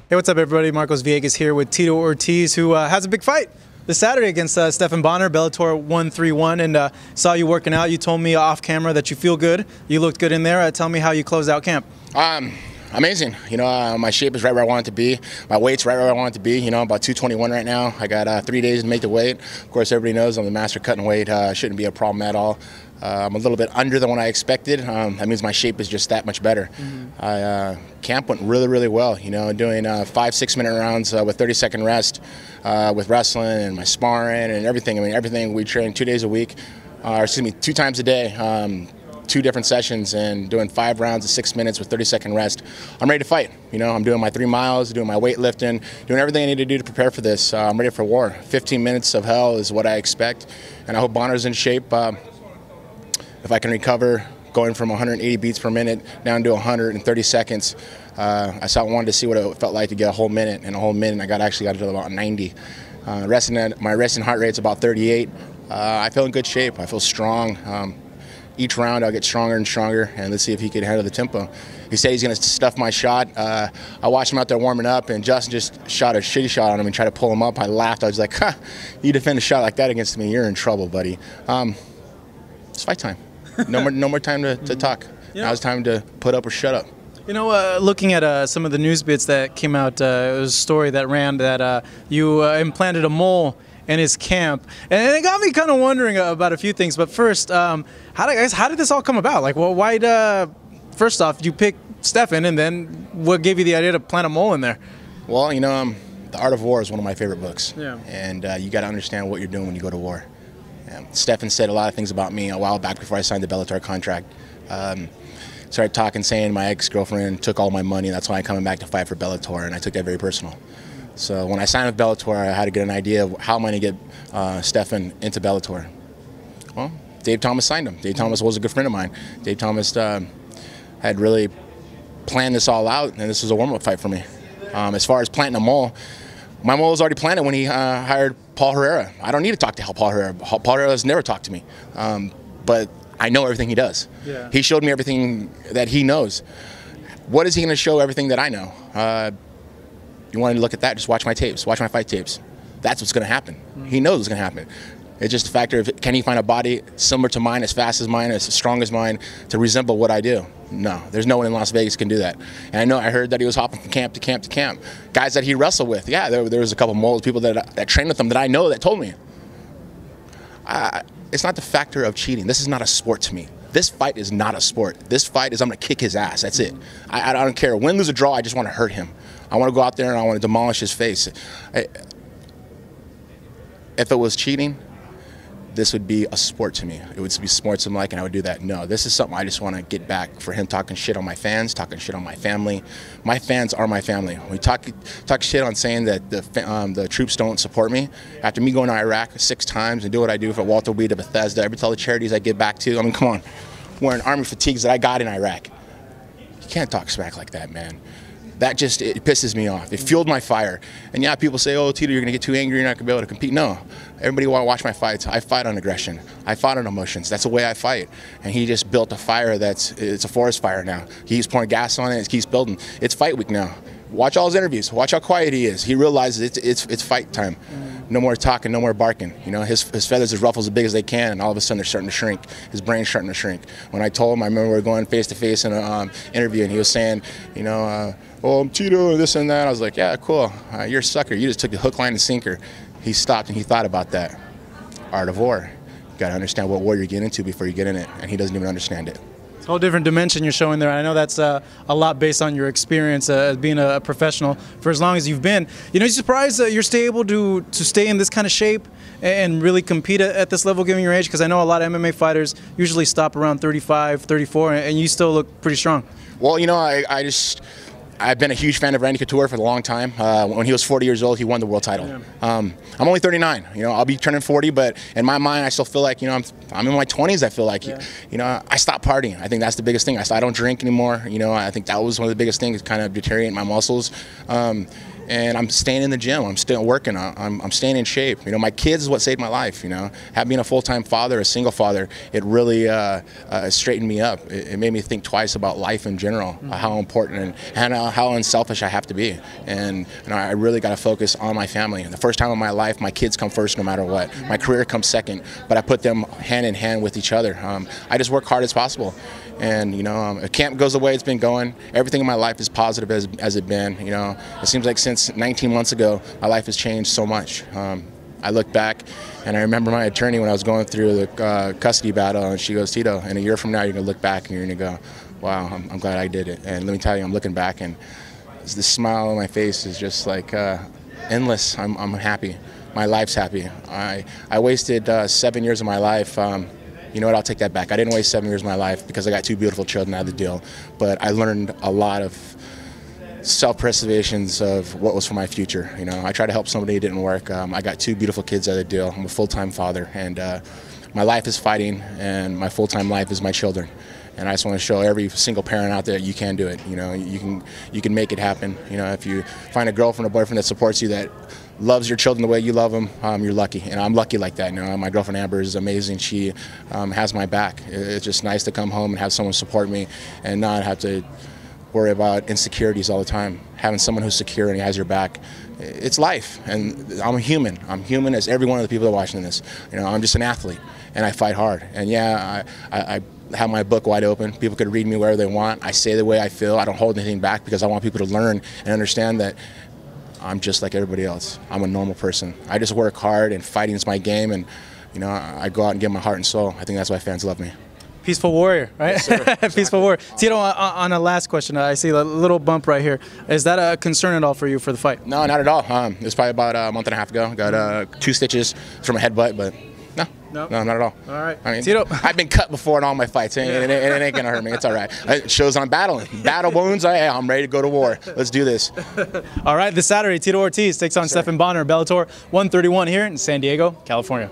Hey, what's up, everybody? Marcos Villegas here with Tito Ortiz, who has a big fight this Saturday against Stephan Bonnar, Bellator 131, and saw you working out. You told me off camera that you feel good. You looked good in there. Tell me how you closed out camp. Amazing. My shape is right where I want it to be. My weight's right where I want it to be. I'm about 221 right now. I got 3 days to make the weight. Of course, everybody knows I'm the master cutting weight. Shouldn't be a problem at all. I'm a little bit under than what I expected. That means my shape is just that much better. Camp went really, really well. Doing 5-6 minute rounds with 30-second rest with wrestling and my sparring and everything. Everything. We train 2 days a week, 2 times a day. 2 different sessions and doing 5 rounds of 6 minutes with 30-second rest. I'm ready to fight. I'm doing my 3 miles, doing my weightlifting, doing everything I need to do to prepare for this. I'm ready for war. 15 minutes of hell is what I expect, and I hope Bonnar's in shape. If I can recover going from 180 beats per minute down to 130 seconds, I wanted to see what it felt like to get a whole minute. In a whole minute, I actually got to about 90. My resting heart rate's about 38. I feel in good shape. I feel strong. Each round I'll get stronger and stronger, and let's see if he can handle the tempo. He said he's going to stuff my shot. I watched him out there warming up, and Justin just shot a shitty shot on him and tried to pull him up. I laughed. I was like, you defend a shot like that against me, you're in trouble, buddy. It's fight time. No more time to talk. Now it's time to put up or shut up. Looking at some of the news bits that came out, it was a story that ran that you implanted a mole in his camp, and it got me kind of wondering about a few things. But first, how did this all come about? Like, well, why? First off, you pick Stephan, and then what gave you the idea to plant a mole in there? Well, The Art of War is one of my favorite books. Yeah. And you got to understand what you're doing when you go to war. Stephan said a lot of things about me a while back before I signed the Bellator contract. Started talking, saying my ex-girlfriend took all my money, and that's why I'm coming back to fight for Bellator, and I took that very personal. So when I signed with Bellator, I had to get an idea of how am I going to get Stephan into Bellator. Well, Dave Thomas signed him. Dave Thomas was a good friend of mine. Dave Thomas had really planned this all out, and this was a warm-up fight for me. As far as planting a mole, my mole was already planted when he hired Paul Herrera. I don't need to talk to Paul Herrera. Paul Herrera has never talked to me, but I know everything he does. Yeah. He showed me everything that he knows. What is he going to show everything that I know? You want to look at that, just watch my tapes, watch my fight tapes. That's what's going to happen. He knows what's going to happen. It's just a factor of, can he find a body similar to mine, as fast as mine, as strong as mine, to resemble what I do? No, there's no one in Las Vegas can do that. And I heard that he was hopping from camp to camp to camp. Guys that he wrestled with, yeah, there was a couple moles, people that trained with him that I know that told me. It's not the factor of cheating. This is not a sport to me. This fight is not a sport. This fight is I'm going to kick his ass. That's it. I don't care. Win, lose, or draw, I just want to hurt him. I want to go out there and I want to demolish his face. If it was cheating, this would be a sport to me. It would be sportsmanlike, and I would do that. No, this is something I just want to get back for him talking shit on my fans, talking shit on my family. My fans are my family. We talk shit on saying that the troops don't support me. After me going to Iraq 6 times and do what I do for Walter Weed to Bethesda, every all the charities I give back to. Come on, wearing army fatigues that I got in Iraq. You can't talk smack like that, man. That just, it pisses me off. It fueled my fire. And yeah, people say, oh, Tito, you're going to get too angry, you're not going to be able to compete. No. Everybody want to watch my fights. I fight on aggression. I fight on emotions. That's the way I fight. And he just built a fire it's a forest fire now. He's pouring gas on it. It keeps building. It's fight week now. Watch all his interviews. Watch how quiet he is. He realizes it's fight time. No more talking, no more barking. His feathers, his ruffles as big as they can, and all of a sudden they're starting to shrink. His brain's starting to shrink. When I told him, I remember we were going face-to-face in an interview, and he was saying, oh, I'm Tito, and this and that. I was like, yeah, cool. You're a sucker. You just took the hook, line, and sinker. He stopped and he thought about that. Art of war. You got to understand what war you're getting into before you get in it, and he doesn't even understand it. It's a whole different dimension you're showing there. I know that's a lot based on your experience as being a professional for as long as you've been. You're surprised that you're still able to stay in this kind of shape and really compete at this level given your age? Because I know a lot of MMA fighters usually stop around 35, 34, and you still look pretty strong. Well, I've been a huge fan of Randy Couture for a long time. When he was 40 years old, he won the world title. Yeah. I'm only 39. I'll be turning 40, but in my mind, I still feel like, I'm in my 20s. I feel like, yeah. I stopped partying. I think that's the biggest thing. I don't drink anymore. I think that was one of the biggest things, kind of deteriorating my muscles. and I'm staying in the gym. I'm still working. I'm staying in shape. You know, my kids is what saved my life. You know, being a full-time father, a single father, it really straightened me up. It made me think twice about life in general, how important and how unselfish I have to be. And you know, I really got to focus on my family. And the first time in my life, my kids come first no matter what. My career comes second, but I put them hand in hand with each other. I just work hard as possible. And you know, camp goes the way it's been going. Everything in my life is positive as it's been. You know, it seems like since 19 months ago, my life has changed so much. I look back, and I remember my attorney when I was going through the custody battle, and she goes, "Tito, in a year from now, you're gonna look back and you're gonna go, wow, I'm glad I did it." And let me tell you, I'm looking back, and the smile on my face is just like endless. I'm happy. My life's happy. I wasted 7 years of my life. You know what, I'll take that back. I didn't waste 7 years of my life because I got 2 beautiful children out of the deal. But I learned a lot of self-preservations of what was for my future. You know, I tried to help somebody, it didn't work. I got 2 beautiful kids out of the deal. I'm a full-time father, and my life is fighting, and my full-time life is my children. And I just want to show every single parent out there you can do it. You know, you can make it happen. You know, if you find a girlfriend or boyfriend that supports you, that loves your children the way you love them, you're lucky. And I'm lucky like that. You know, my girlfriend Amber is amazing. She has my back. It's just nice to come home and have someone support me and not have to worry about insecurities all the time. Having someone who's secure and has your back, it's life. And I'm a human. I'm human as every one of the people that are watching this. You know, I'm just an athlete, and I fight hard. And yeah, I have my book wide open. People could read me wherever they want. I say the way I feel. I don't hold anything back because I want people to learn and understand that I'm just like everybody else. I'm a normal person. I just work hard, and fighting is my game, and you know, I go out and give my heart and soul. I think that's why fans love me. Peaceful warrior, right? Yes, sir. Exactly. Peaceful warrior. Tito, on a last question, I see a little bump right here. Is that a concern at all for you for the fight? No, not at all. It was probably about a month and a half ago. Got 2 stitches from a headbutt, but no, not at all. All right. I mean, Tito. I've been cut before in all my fights, and it ain't going to hurt me. It's all right. It shows I'm battling. Battle wounds, I'm ready to go to war. Let's do this. All right, this Saturday, Tito Ortiz takes on Stephan Bonnar, Bellator 131 here in San Diego, California.